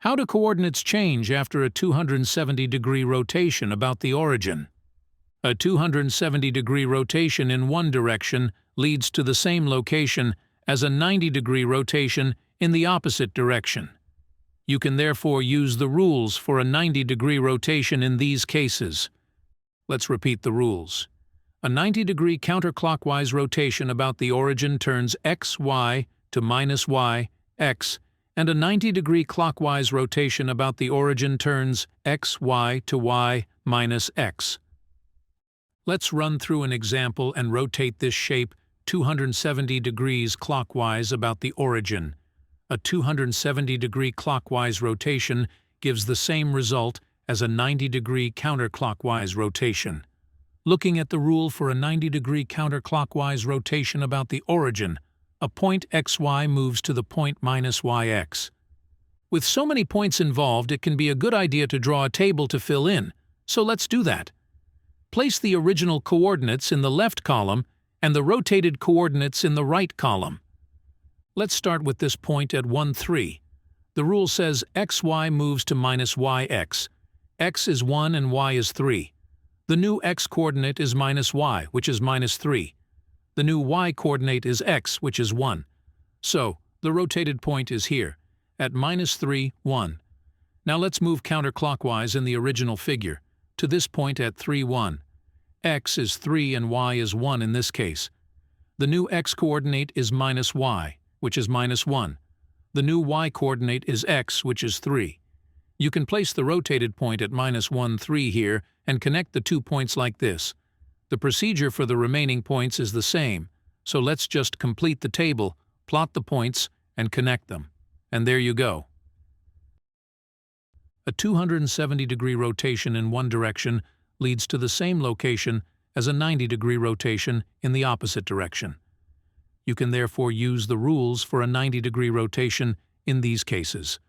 How do coordinates change after a 270-degree rotation about the origin? A 270-degree rotation in one direction leads to the same location as a 90-degree rotation in the opposite direction. You can therefore use the rules for a 90-degree rotation in these cases. Let's repeat the rules. A 90-degree counterclockwise rotation about the origin turns x, y to minus y, x, and a 90-degree clockwise rotation about the origin turns x, y to y minus x. Let's run through an example and rotate this shape 270 degrees clockwise about the origin. A 270-degree clockwise rotation gives the same result as a 90-degree counterclockwise rotation. Looking at the rule for a 90-degree counterclockwise rotation about the origin, a point xy moves to the point minus yx. With so many points involved, it can be a good idea to draw a table to fill in, so let's do that. Place the original coordinates in the left column and the rotated coordinates in the right column. Let's start with this point at 1, 3. The rule says xy moves to minus yx. X is 1 and y is 3. The new x-coordinate is minus y, which is minus 3. The new y-coordinate is x, which is 1. So, the rotated point is here, at minus 3, 1. Now let's move counterclockwise in the original figure, to this point at 3, 1. X is 3 and y is 1 in this case. The new x-coordinate is minus y, which is minus 1. The new y-coordinate is x, which is 3. You can place the rotated point at minus 1, 3 here and connect the 2 points like this. The procedure for the remaining points is the same, so let's just complete the table, plot the points, and connect them. And there you go. A 270-degree rotation in one direction leads to the same location as a 90-degree rotation in the opposite direction. You can therefore use the rules for a 90-degree rotation in these cases.